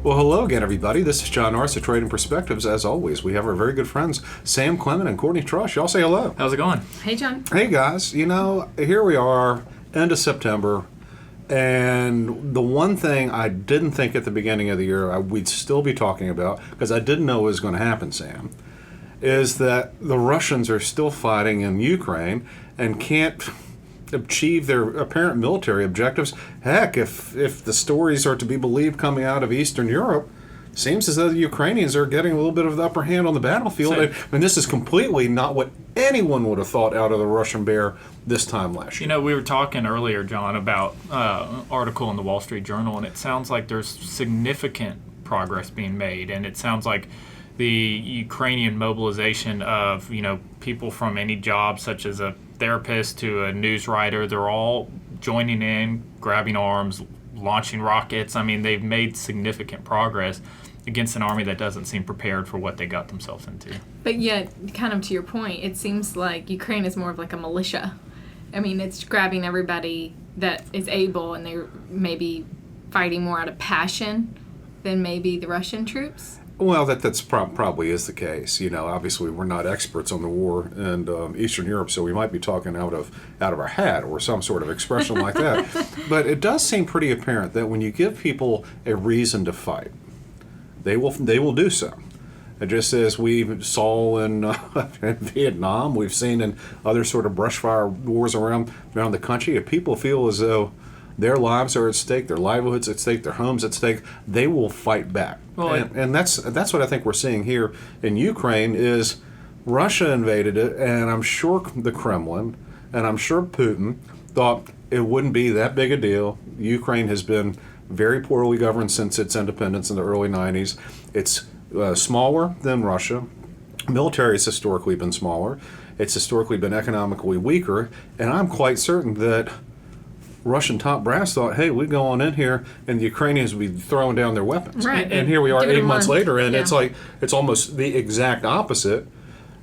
Well, hello again, everybody. This is John Norris of Trading Perspectives. As always, we have our very good friends, Sam Clement and Courtney Trush. Y'all say hello. How's it going? Hey, John. Hey, guys. You know, here we are, end of September, and the one thing I didn't think at the beginning of the year we'd still be talking about, because I didn't know it was going to happen, Sam, is that the Russians are still fighting in Ukraine and can't achieve their apparent military objectives. Heck, if the stories are to be believed coming out of Eastern Europe, seems as though the Ukrainians are getting a little bit of the upper hand on the battlefield. So, And this is completely not what anyone would have thought out of the Russian bear this time last year. You know, we were talking earlier, John, about an article in the Wall Street Journal, and it sounds like there's significant progress being made, and it sounds like the Ukrainian mobilization of, people from any job, such as a therapist to a news writer, they're all joining in, grabbing arms, launching rockets. I mean, they've made significant progress against an army that doesn't seem prepared for what they got themselves into. But yet, kind of to your point, it seems like Ukraine is more of like a militia. I mean, it's grabbing everybody that is able, and they're maybe fighting more out of passion than maybe the Russian troops. Well, that's probably is the case. Obviously we're not experts on the war in Eastern Europe, so we might be talking out of our hat or some sort of expression like that. But it does seem pretty apparent that when you give people a reason to fight, they will do so. Just as we saw in Vietnam, we've seen in other sort of brushfire wars around the country, if people feel as though their lives are at stake, their livelihoods at stake, their homes at stake, they will fight back. Well, and that's what I think we're seeing here in Ukraine is Russia invaded it, and I'm sure the Kremlin and I'm sure Putin thought it wouldn't be that big a deal. Ukraine has been very poorly governed since its independence in the early 90s. It's smaller than Russia. Military has historically been smaller. It's historically been economically weaker, and I'm quite certain that Russian top brass thought, hey, we go on in here and the Ukrainians would be throwing down their weapons. Right. And here we are 8 months later, and Yeah. it's almost the exact opposite.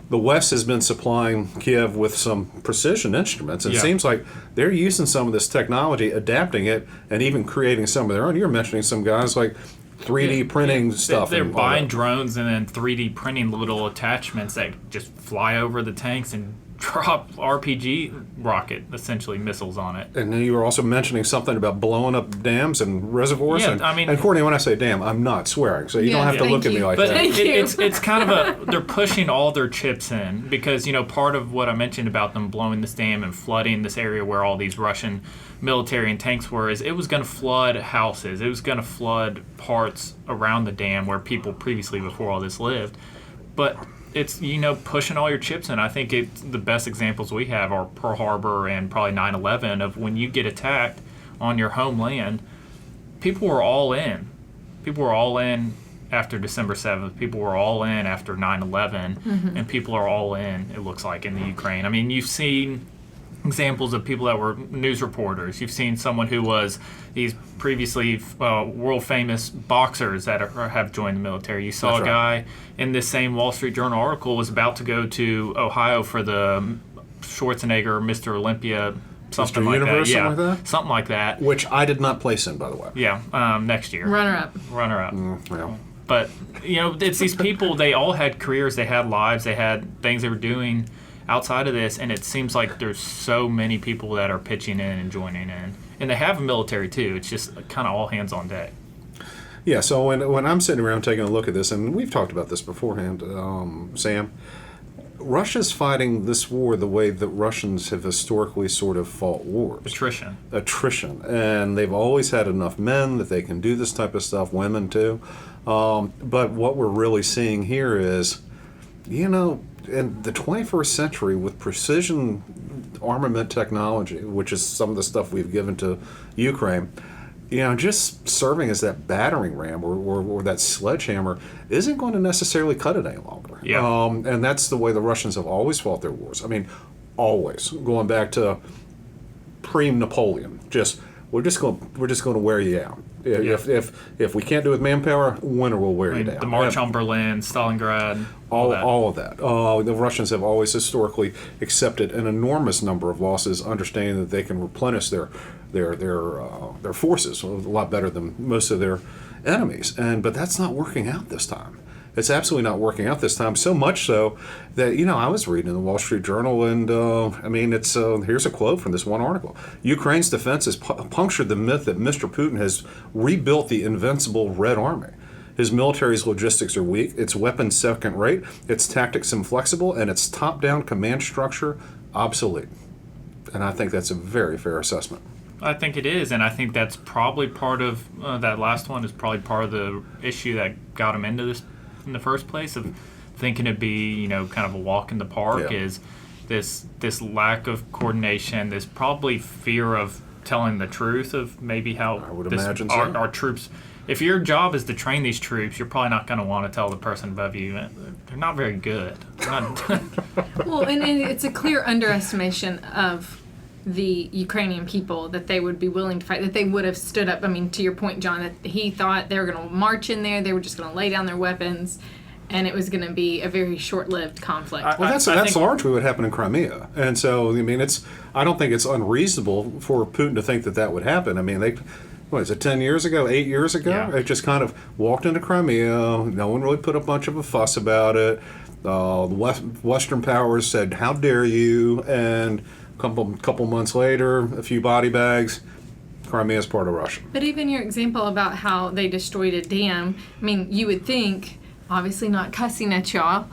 The West has been supplying Kiev with some precision instruments. It seems like they're using some of this technology, adapting it, and even creating some of their own. You're mentioning some guys like 3D printing stuff. They're and all buying that. drones and then 3D printing little attachments that just fly over the tanks and drop RPG rocket, essentially missiles on it. And then you were also mentioning something about blowing up dams and reservoirs. Yeah, and Courtney, when I say dam, I'm not swearing, so you don't have to look at me like But that. it's kind of they're pushing all their chips in because, part of what I mentioned about them blowing this dam and flooding this area where all these Russian military and tanks were is it was going to flood houses. It was going to flood parts around the dam where people previously before all this lived. But it's, pushing all your chips in. I think the best examples we have are Pearl Harbor and probably 9/11 of when you get attacked on your homeland, people were all in. People were all in after December 7th. People were all in after 9/11, and people are all in, it looks like, in the Ukraine. I mean, you've seen examples of people that were news reporters. You've seen someone who was these previously world famous boxers that have joined the military. You saw a guy in this same Wall Street Journal article was about to go to Ohio for the Schwarzenegger Mr. Olympia, something Mr. like Universe, that. Yeah, something like that? something like that. Which I did not place in, by the way. Yeah, next year. Runner up. Yeah. But, it's these people, they all had careers, they had lives, they had things they were doing outside of this, and it seems like there's so many people that are pitching in and joining in. And they have a military, too. It's just kind of all hands on deck. Yeah, so when I'm sitting around taking a look at this, and we've talked about this beforehand, Sam, Russia's fighting this war the way that Russians have historically sort of fought wars. Attrition. And they've always had enough men that they can do this type of stuff, women too. But what we're really seeing here is, in the 21st century with precision armament technology, which is some of the stuff we've given to Ukraine, just serving as that battering ram or that sledgehammer isn't going to necessarily cut it any longer. Yeah. And that's the way the Russians have always fought their wars. I mean, always. Going back to pre-Napoleon, we're just going to wear you out. If we can't do it with manpower, winter will wear you down. The March on Berlin, Stalingrad, all of that. The Russians have always historically accepted an enormous number of losses, understanding that they can replenish their forces a lot better than most of their enemies. But that's not working out this time. It's absolutely not working out this time. So much so that, I was reading in the Wall Street Journal, and it's here's a quote from this one article. Ukraine's defense has punctured the myth that Mr. Putin has rebuilt the invincible Red Army. His military's logistics are weak, its weapons second rate, its tactics inflexible, and its top-down command structure obsolete. And I think that's a very fair assessment. I think it is, and I think that's probably part of that last one is probably part of the issue that got him into this in the first place, of thinking it'd be kind of a walk in the park. Yeah. Is this lack of coordination, this probably fear of telling the truth of maybe how I would imagine so. our troops. If your job is to train these troops, you're probably not going to want to tell the person above you they're not very good. Well, and it's a clear underestimation of the Ukrainian people, that they would be willing to fight, that they would have stood up. I mean, to your point, John, that he thought they were going to march in there, they were just going to lay down their weapons, and it was going to be a very short-lived conflict. Well, that's largely what happened in Crimea. And so, I don't think it's unreasonable for Putin to think that would happen. What is it, 10 years ago, 8 years ago? Yeah. It just kind of walked into Crimea. No one really put a bunch of a fuss about it. The Western powers said, how dare you? And couple months later, a few body bags, Crimea is part of Russia. But even your example about how they destroyed a dam, you would think, obviously not cussing at y'all,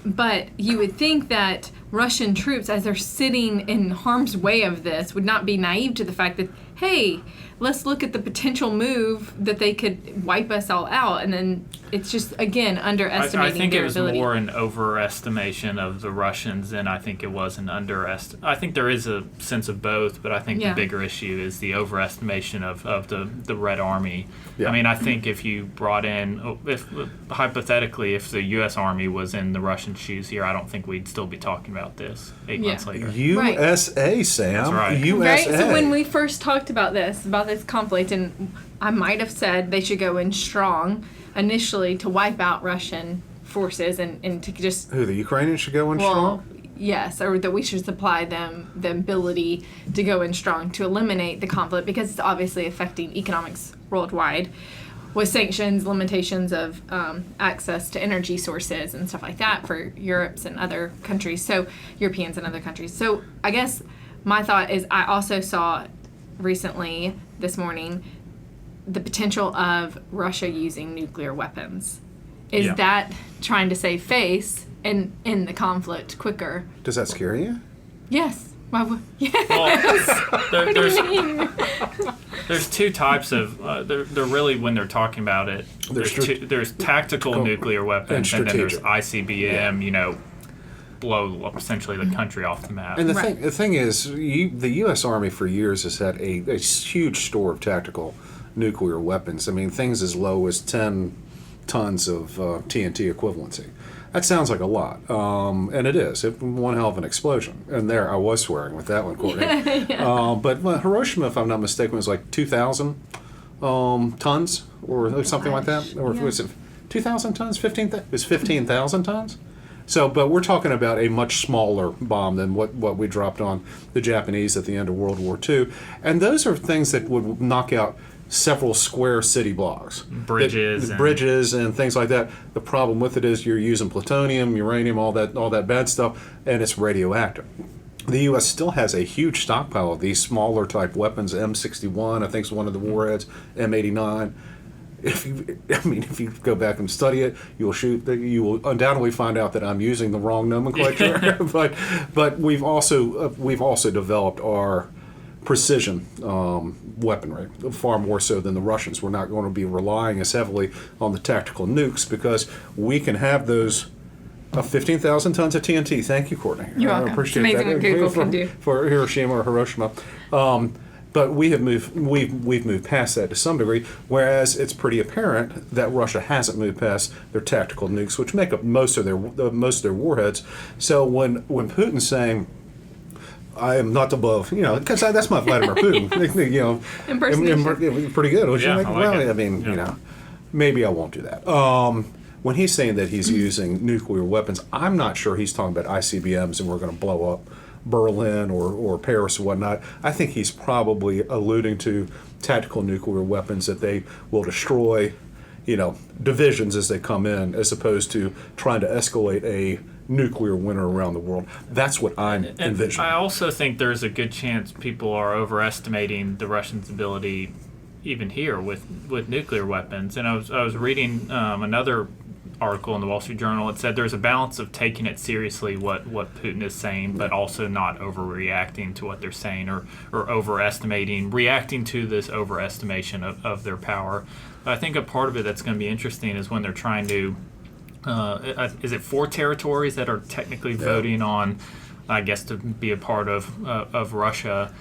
but you would think that Russian troops, as they're sitting in harm's way of this, would not be naive to the fact that, hey, let's look at the potential move that they could wipe us all out. And then it's just, again, underestimating I think their it was ability. more an overestimation of the Russians than I think it was an underestimation. I think there is a sense of both, but I think the bigger issue is the overestimation of the Red Army. Yeah. I think if you brought in, hypothetically, if the U.S. Army was in the Russian shoes here, I don't think we'd still be talking about this 8 months later. USA, Sam. That's right. USA. Right? So when we first talked about this conflict, and I might have said they should go in strong initially to wipe out Russian forces and to just... Who, the Ukrainians should go in strong? Yes, or that we should supply them the ability to go in strong to eliminate the conflict, because it's obviously affecting economics worldwide with sanctions, limitations of access to energy sources and stuff like that for Europeans and other countries. So I guess my thought is, I also saw recently this morning the potential of Russia using nuclear weapons. Is that trying to save face and end the conflict quicker? Does that scare you? Yes. Why would? Yes. Well, there's two types of. They're really, when they're talking about it, there's tactical nuclear weapons, and then there's ICBM. Blow up essentially the country off the map. And the thing is, the U.S. Army for years has had a huge store of tactical nuclear weapons. Things as low as 10 tons of TNT equivalency. That sounds like a lot, and it is. It one hell of an explosion. And there, I was swearing with that one, Courtney. But Hiroshima, if I'm not mistaken, was like 2,000 tons or something like that. Or was it 2,000 tons? 15,000 tons? So, but we're talking about a much smaller bomb than what we dropped on the Japanese at the end of World War II. And those are things that would knock out several square city blocks. Bridges and things like that. The problem with it is you're using plutonium, uranium, all that bad stuff, and it's radioactive. The U.S. still has a huge stockpile of these smaller type weapons. M61, I think, is one of the warheads. M89. If you go back and study it, you will undoubtedly find out that I'm using the wrong nomenclature. but we've also developed our precision weaponry far more so than the Russians. We're not going to be relying as heavily on the tactical nukes because we can have those 15,000 tons of TNT. Thank you, Courtney. You're welcome. I appreciate it's amazing that. What Google can do for Hiroshima or Hiroshima. But we've moved past that to some degree, whereas it's pretty apparent that Russia hasn't moved past their tactical nukes, which make up most of their warheads. So when Putin's saying, "I am not above," because that's my Vladimir Putin, impersonation. Pretty good. Which I like it. Maybe I won't do that. When he's saying that he's using nuclear weapons, I'm not sure he's talking about ICBMs and we're going to blow up Berlin or Paris or whatnot. I think he's probably alluding to tactical nuclear weapons that they will destroy, divisions as they come in, as opposed to trying to escalate a nuclear winter around the world. That's what I'm envisioning. I also think there's a good chance people are overestimating the Russians' ability, even here with nuclear weapons. And I was reading another article in the Wall Street Journal. It said there's a balance of taking it seriously what Putin is saying, but also not overreacting to what they're saying or reacting to this overestimation of their power. But I think a part of it that's going to be interesting is when they're trying to is it 4 territories that are technically voting on, I guess, to be a part of Russia.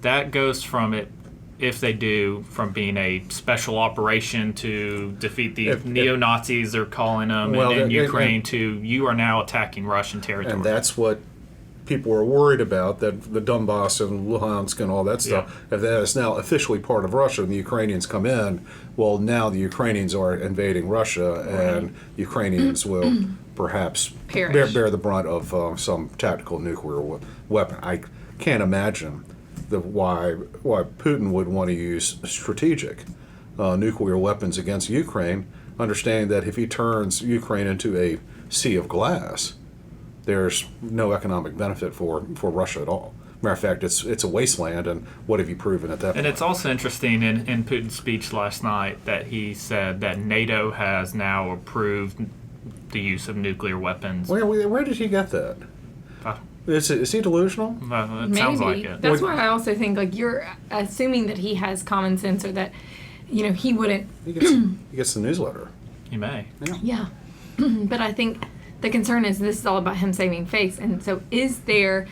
That goes from it, if they do, from being a special operation to defeat the neo-Nazis, they're calling them, in Ukraine, to you are now attacking Russian territory. And that's what people are worried about, that the Donbass and Luhansk and all that stuff, if that is now officially part of Russia and the Ukrainians come in, well, now the Ukrainians are invading Russia, and Ukrainians will perhaps bear the brunt of some tactical nuclear weapon. I can't imagine why Putin would want to use strategic nuclear weapons against Ukraine, understanding that if he turns Ukraine into a sea of glass, there's no economic benefit for Russia at all. Matter of fact, it's a wasteland, and what have you proven at that point? And it's also interesting in Putin's speech last night that he said that NATO has now approved the use of nuclear weapons. Where did he get that? Is he delusional? It Maybe. sounds like it. That's why I also think you're assuming that he has common sense, or that he wouldn't. He gets the newsletter. He may. Yeah. But I think the concern is this is all about him saving face. And so is there,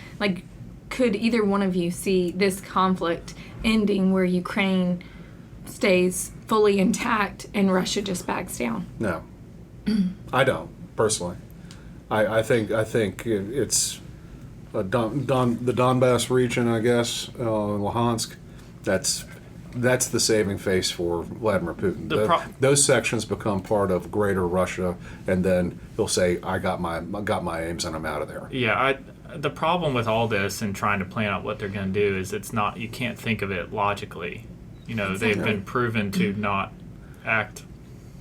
could either one of you see this conflict ending where Ukraine stays fully intact and Russia just backs down? No. I don't, personally. I think it's the Donbass region, I guess, Luhansk, that's the saving face for Vladimir Putin. Those sections become part of greater Russia, and then he'll say, "I got my aims, and I'm out of there." Yeah, the problem with all this and trying to plan out what they're going to do is you can't think of it logically. They've been proven to not act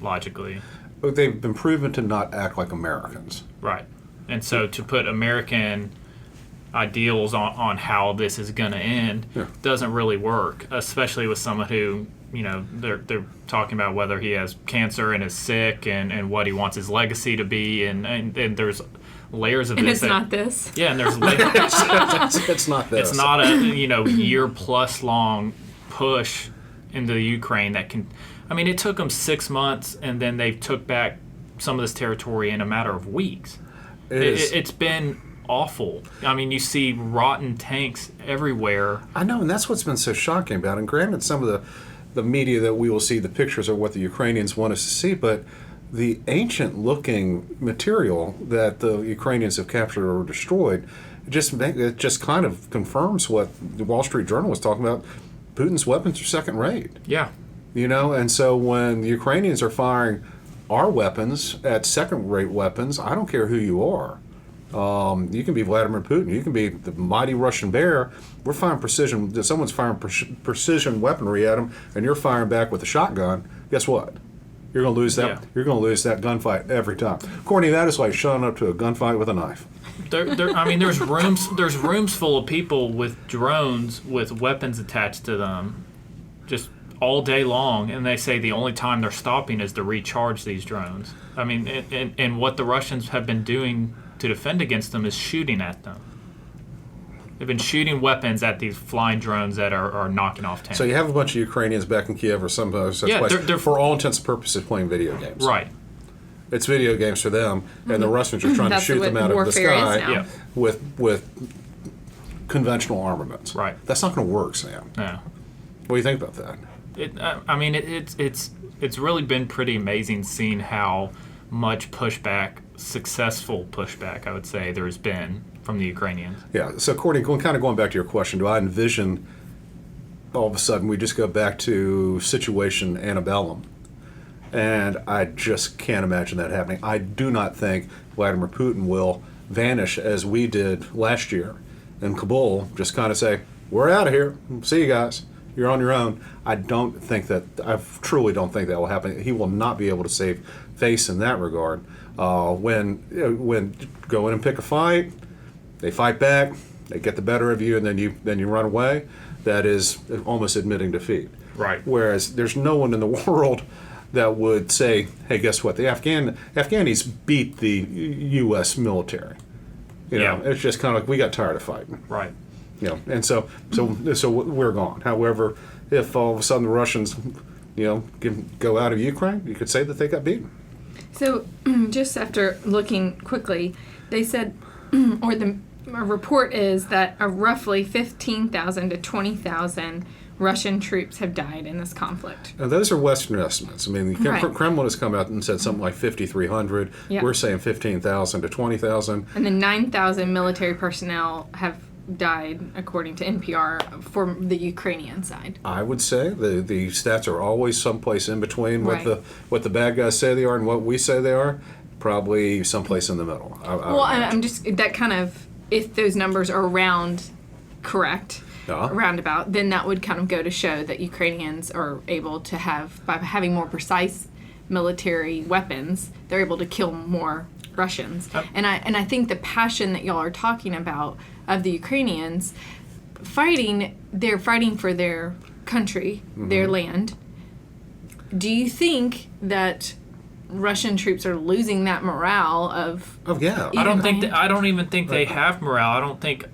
logically. But they've been proven to not act like Americans. Right, and so to put American ideals on how this is going to end doesn't really work, especially with someone who, they're talking about whether he has cancer and is sick and what he wants his legacy to be, and there's layers of and this. And it's not this. Yeah, and there's layers. It's not this. It's not a year plus long push into Ukraine that can. I mean, it took them 6 months, and then they took back some of this territory in a matter of weeks. It's been awful. I mean, you see rotten tanks everywhere. I know, and that's what's been so shocking about it. And granted, some of the media that we will see, the pictures are what the Ukrainians want us to see, but the ancient-looking material that the Ukrainians have captured or destroyed, it just kind of confirms what the Wall Street Journal was talking about. Putin's weapons are second-rate. Yeah. And so when the Ukrainians are firing our weapons at second-rate weapons, I don't care who you are. You can be Vladimir Putin. You can be the mighty Russian bear. We're firing precision. Someone's firing precision weaponry at them, and you're firing back with a shotgun. Guess what? You're going to lose that. Yeah. You're going to lose that gunfight every time. Courtney, that is like showing up to a gunfight with a knife. There's rooms full of people with drones with weapons attached to them, just all day long, and they say the only time they're stopping is to recharge these drones. I mean, and what the Russians have been doing to defend against them is shooting at them. They've been shooting weapons at these flying drones that are knocking off tanks. So you have a bunch of Ukrainians back in Kiev or some such place. They're for all intents and purposes playing video games. Right. It's video games for them, and the Russians are trying to shoot them out of the sky with conventional armaments. Right. That's not going to work, Sam. No. What do you think about that? It's really been pretty amazing seeing how much pushback, successful pushback, I would say, there's been from the Ukrainians. Yeah. So, Courtney, kind of going back to your question, do I envision all of a sudden we just go back to situation antebellum? And I just can't imagine that happening. I do not think Vladimir Putin will vanish as we did last year and Kabul just kind of say, we're out of here. See you guys. You're on your own. I truly don't think that will happen. He will not be able to save face in that regard. When go in and pick a fight, they fight back, they get the better of you, and then you run away. That is almost admitting defeat. Right. Whereas there's no one in the world that would say, hey, guess what? The Afghanis beat the U.S. military. It's just kind of like we got tired of fighting. Right. And so we're gone. However, if all of a sudden the Russians, go out of Ukraine, you could say that they got beaten. So, just after looking quickly, they said, or the report is that roughly 15,000 to 20,000 Russian troops have died in this conflict. Now, those are Western estimates. I mean, the Kremlin has come out and said something like 5,300. Yep. We're saying 15,000 to 20,000. And then 9,000 military personnel have died, according to NPR, for the Ukrainian side. I would say the stats are always someplace in between what the bad guys say they are and what we say they are. Probably someplace in the middle. I'm just that kind of, if those numbers are correct, roundabout, then that would kind of go to show that Ukrainians are able to have, by having more precise military weapons, they're able to kill more Russians. And I think the passion that y'all are talking about of the Ukrainians they're fighting for their country, their land. Do you think that Russian troops are losing that morale of? Oh yeah, I don't even think they have morale. I don't think.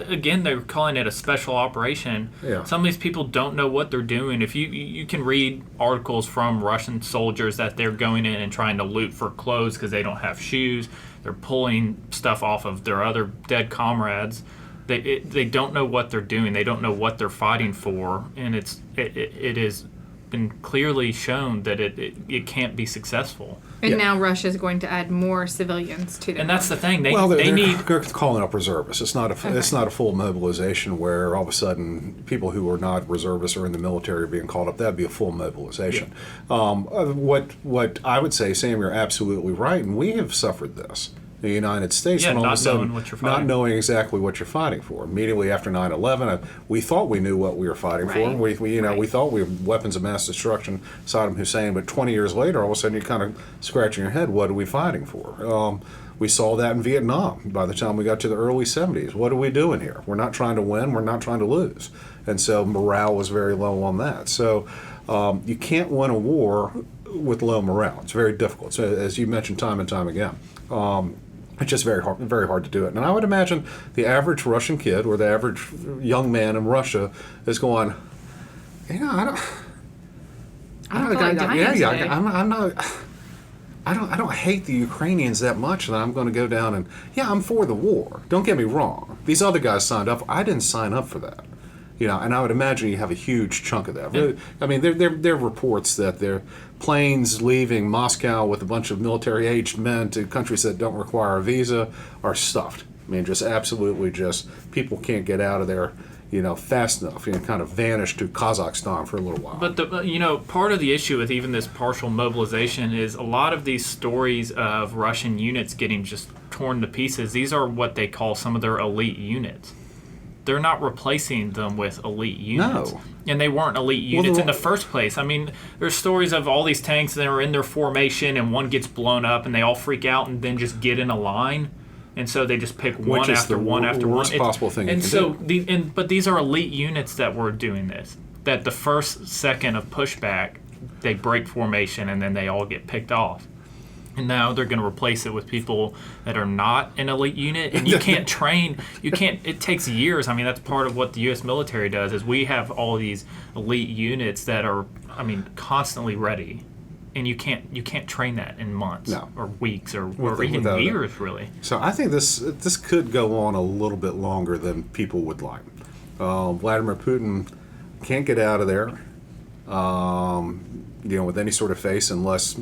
Again, they're calling it a special operation. Yeah. Some of these people don't know what they're doing. If you can read articles from Russian soldiers that they're going in and trying to loot for clothes because they don't have shoes. They're pulling stuff off of their other dead comrades. They don't know what they're doing. They don't know what they're fighting for, and it has been clearly shown that it can't be successful. And now Russia's going to add more civilians to them. And that's the thing. They're calling up reservists. It's not a full mobilization where all of a sudden people who are not reservists or in the military are being called up. That'd be a full mobilization. Yeah. What I would say, Sam, you're absolutely right, and we have suffered this. The United States, and all of a sudden, not knowing exactly what you're fighting for. Immediately after 9/11, we thought we knew what we were fighting for. We thought we were weapons of mass destruction, Saddam Hussein. But 20 years later, all of a sudden, you're kind of scratching your head. What are we fighting for? We saw that in Vietnam. By the time we got to the early 70s, what are we doing here? We're not trying to win. We're not trying to lose. And so morale was very low on that. So you can't win a war with low morale. It's very difficult. So, as you mentioned time and time again. It's just very hard to do it. And I would imagine the average Russian kid or the average young man in Russia is going, I don't hate the Ukrainians that much that I'm going to go down and, I'm for the war. Don't get me wrong. These other guys signed up. I didn't sign up for that. And I would imagine you have a huge chunk of that. Yeah. I mean, there are reports that there are planes leaving Moscow with a bunch of military-aged men to countries that don't require a visa are stuffed. I mean, just absolutely people can't get out of there, fast enough. Kind of vanish to Kazakhstan for a little while. But part of the issue with even this partial mobilization is a lot of these stories of Russian units getting just torn to pieces. These are what they call some of their elite units. They're not replacing them with elite units. No. And they weren't elite units in the first place. I mean, there's stories of all these tanks that are in their formation and one gets blown up and they all freak out and then just get in a line. And so they just pick one after one after one. Worst possible thing and you so can do. But these are elite units that were doing this. That the first second of pushback, they break formation and then they all get picked off. And now they're going to replace it with people that are not an elite unit. And you can't train. It takes years. I mean, that's part of what the U.S. military does is we have all these elite units that are, constantly ready. And you can't train that in months or weeks or even years, really. So I think this could go on a little bit longer than people would like. Vladimir Putin can't get out of there, with any sort of face unless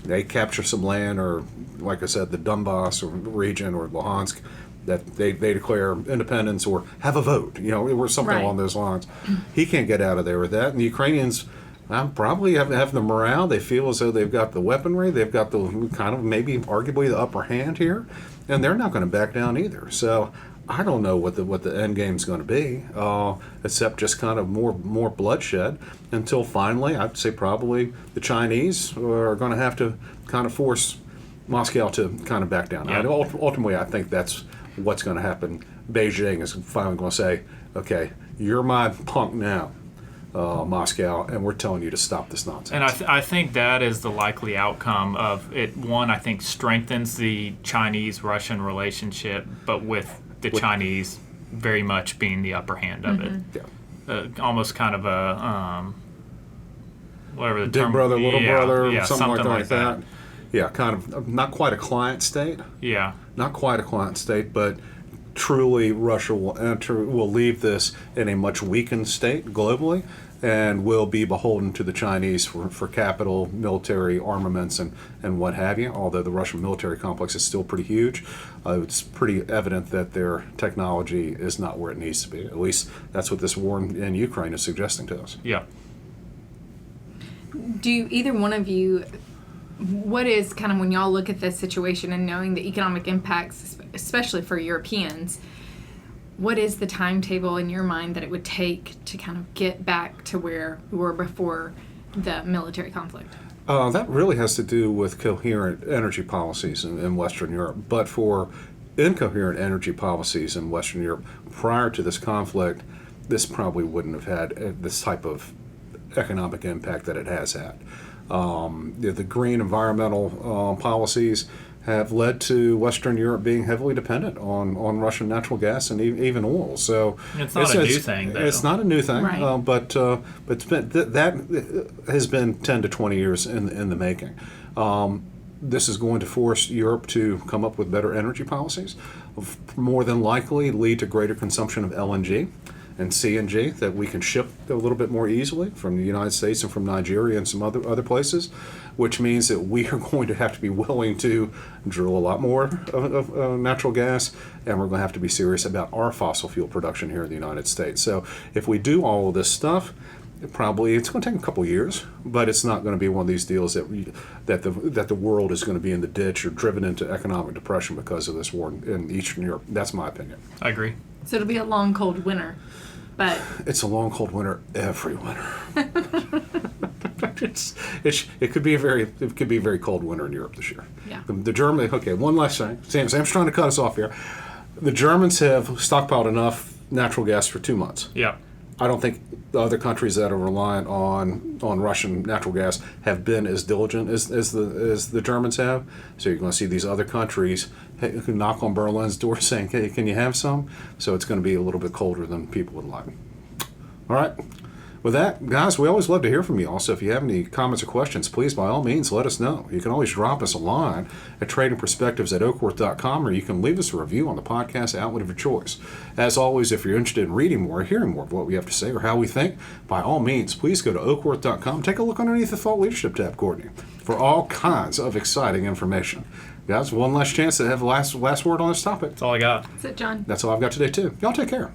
they capture some land, or like I said, the Donbass or region or Luhansk, that they declare independence or have a vote, or something along those lines. He can't get out of there with that. And the Ukrainians probably have the morale. They feel as though they've got the weaponry. They've got the kind of maybe arguably the upper hand here. And they're not going to back down either. So I don't know what the end game's going to be, except just kind of more bloodshed until finally, I'd say probably the Chinese are going to have to kind of force Moscow to kind of back down. Yeah. Ultimately, I think that's what's going to happen. Beijing is finally going to say, okay, you're my punk now, Moscow, and we're telling you to stop this nonsense. And I think that is the likely outcome of it. One, I think strengthens the Chinese-Russian relationship, but with the Chinese very much being the upper hand of it. Yeah. Almost kind of a, whatever the Big term. brother, little brother, yeah, something like that. Yeah, kind of not quite a client state. Yeah. Not quite a client state, but truly Russia will leave this in a much weakened state globally and will be beholden to the Chinese for capital, military, armaments, and what have you. Although the Russian military complex is still pretty huge, it's pretty evident that their technology is not where it needs to be. At least that's what this war in Ukraine is suggesting to us. Yeah. Do either one of you, what is kind of when y'all look at this situation and knowing the economic impacts, especially for Europeans, what is the timetable in your mind that it would take to kind of get back to where we were before the military conflict? That really has to do with coherent energy policies in Western Europe. But for incoherent energy policies in Western Europe prior to this conflict, this probably wouldn't have had this type of economic impact that it has had. The green environmental policies have led to Western Europe being heavily dependent on Russian natural gas and even oil. So it's not a new thing, though. It's not a new thing, right. but it's been, that has been 10 to 20 years in the making. This is going to force Europe to come up with better energy policies, more than likely lead to greater consumption of LNG and CNG that we can ship a little bit more easily from the United States and from Nigeria and some other places, which means that we are going to have to be willing to drill a lot more of natural gas, and we're going to have to be serious about our fossil fuel production here in the United States. So if we do all of this stuff, it's going to take a couple years, but it's not going to be one of these deals that the world is going to be in the ditch or driven into economic depression because of this war in Eastern Europe. That's my opinion. I agree. So it'll be a long, cold winter, but it's a long, cold winter every winter. It could be a very cold winter in Europe this year. Yeah. The Germans. Okay, one last thing. Sam's trying to cut us off here. The Germans have stockpiled enough natural gas for 2 months. Yeah. I don't think the other countries that are reliant on Russian natural gas have been as diligent as the Germans have. So you're going to see these other countries who knock on Berlin's door saying, "Hey, can you have some?" So it's going to be a little bit colder than people would like. All right. With that, guys, we always love to hear from you. Also, if you have any comments or questions, please, by all means, let us know. You can always drop us a line at tradingperspectives@oakworth.com, or you can leave us a review on the podcast outlet of your choice. As always, if you're interested in reading more or hearing more of what we have to say or how we think, by all means, please go to oakworth.com. Take a look underneath the Thought Leadership tab, Courtney, for all kinds of exciting information. Guys, one last chance to have the last word on this topic. That's all I got. that's it, John. That's all I've got today, too. Y'all take care.